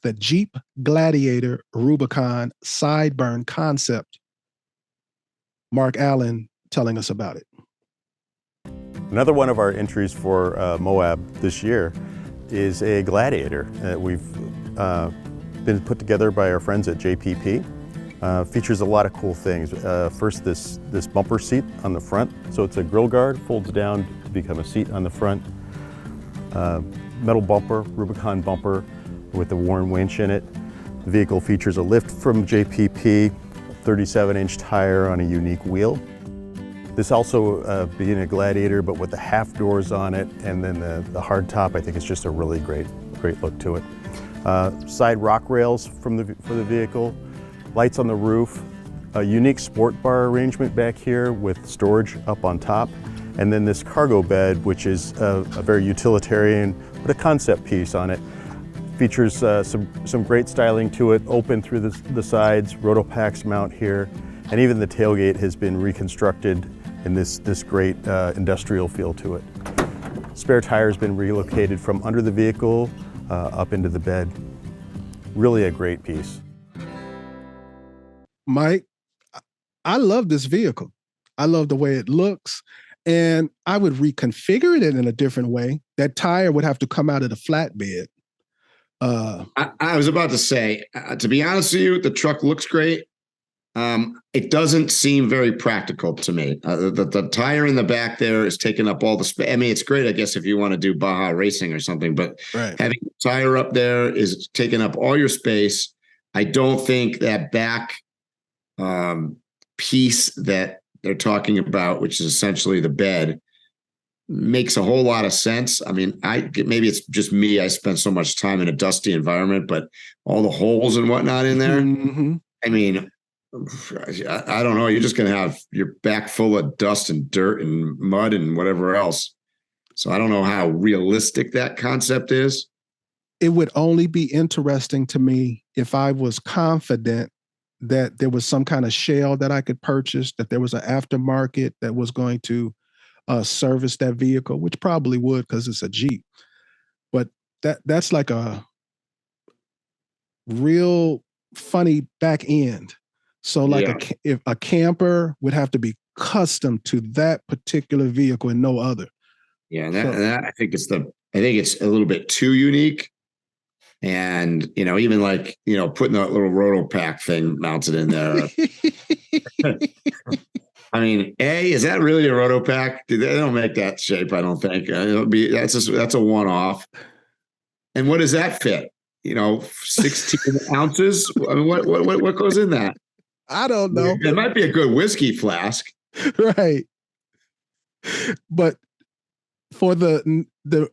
the Jeep Gladiator Rubicon Sideburn concept. Mark Allen telling us about it. Another one of our entries for Moab this year is a Gladiator that we've been put together by our friends at JPP. Features a lot of cool things. First, this bumper seat on the front. So it's a grill guard, folds down to become a seat on the front. Metal bumper, Rubicon bumper with a worn winch in it. The vehicle features a lift from JPP, a 37-inch tire on a unique wheel. This also being a Gladiator, but with the half doors on it, and then the hard top, I think it's just a really great look to it. Side rock rails for the vehicle, lights on the roof, a unique sport bar arrangement back here with storage up on top, and then this cargo bed, which is a very utilitarian, but a concept piece on it. Features some great styling to it, open through the sides, Rotopax mount here, and even the tailgate has been reconstructed in this great industrial feel to it. Spare tire has been relocated from under the vehicle up into the bed. Really a great piece. Mike, I love this vehicle. I love the way it looks, and I would reconfigure it in a different way. That tire would have to come out of the flatbed. I was about to say, to be honest with you, the truck looks great. It doesn't seem very practical to me. The tire in the back there is taking up all the space. I mean, it's great, I guess, if you want to do Baja racing or something, but having the tire up there is taking up all your space. I don't think that back piece that they're talking about, which is essentially the bed, makes a whole lot of sense. I mean, maybe it's just me. I spent so much time in a dusty environment, but all the holes and whatnot in there. Mm-hmm. I mean, I don't know. You're just going to have your back full of dust and dirt and mud and whatever else. So I don't know how realistic that concept is. It would only be interesting to me if I was confident that there was some kind of shell that I could purchase, that there was an aftermarket that was going to service that vehicle, which probably would because it's a Jeep. But that's like a real funny back end. So like if a camper would have to be custom to that particular vehicle and no other. Yeah, that I think it's a little bit too unique. And, even like, putting that little Rotopack thing mounted in there. I mean, is that really a Rotopack? They don't make that shape, I don't think. That's a one-off. And what does that fit? 16 ounces? I mean, what goes in that? I don't know. It might be a good whiskey flask. Right. But for the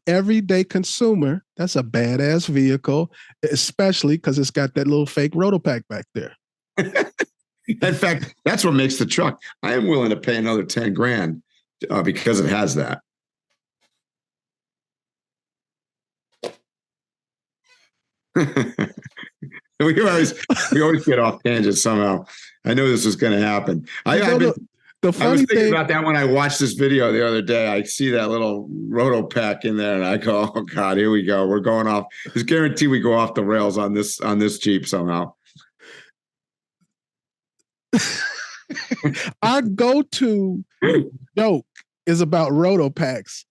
everyday consumer, that's a badass vehicle, especially because it's got that little fake Rotopack back there. In fact, that's what makes the truck. I am willing to pay another 10 grand because it has that. we always get off tangent somehow. I knew this was going to happen. I was thinking about that when I watched this video the other day. I see that little Rotopack in there, and I go, "Oh God, here we go. We're going off. There's guarantee we go off the rails on this Jeep somehow." Our go-to joke is about Rotopacks,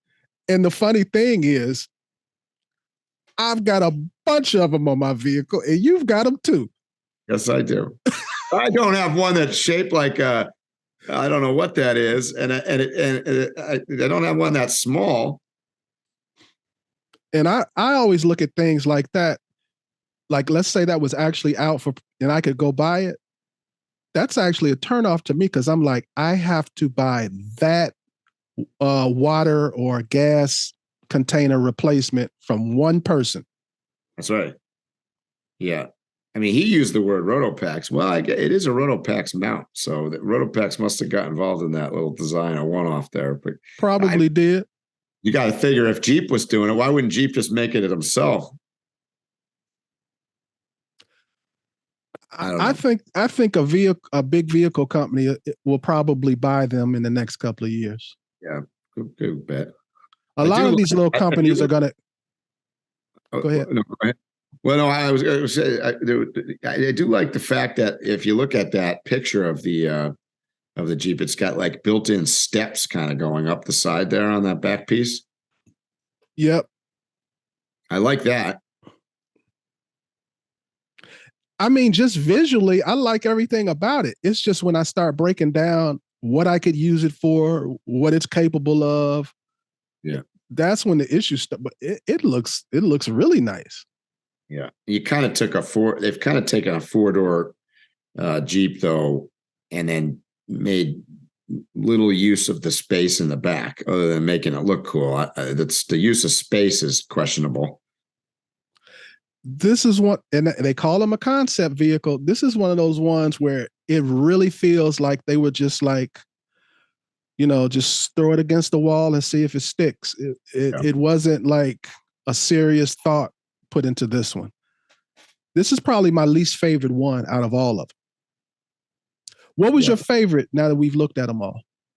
and the funny thing is, I've got a bunch of them on my vehicle, and you've got them too. Yes, I do. I don't have one that's shaped like a. I don't know what that is, and I don't have one that's small. And I always look at things like that. Like, let's say that was actually out for, and I could go buy it. That's actually a turnoff to me because I'm like, I have to buy that water or gas container replacement from one person. That's right. Yeah. I mean, he used the word Rotopax. Well, it is a Rotopax mount. So the Rotopax must have got involved in that little design, a one-off there. But probably did. You got to figure if Jeep was doing it, why wouldn't Jeep just make it himself? I think a big vehicle company will probably buy them in the next couple of years. Yeah, good bet. A lot of these little companies are going to. Go ahead. No, go ahead. Well, no, I was going to say I do like the fact that if you look at that picture of the Jeep, it's got like built-in steps kind of going up the side there on that back piece. Yep. I like that. I mean, just visually, I like everything about it. It's just when I start breaking down what I could use it for, what it's capable of. Yeah. That's when the issue starts. But it looks really nice. Yeah. They've kind of taken a four-door Jeep though, and then made little use of the space in the back other than making it look cool. That's the use of space is questionable. This is one, and they call them a concept vehicle. This is one of those ones where it really feels like they were just like, just throw it against the wall and see if it sticks. It wasn't like a serious thought put into this one. This is probably my least favorite one out of all of them. What was your favorite now that we've looked at them all?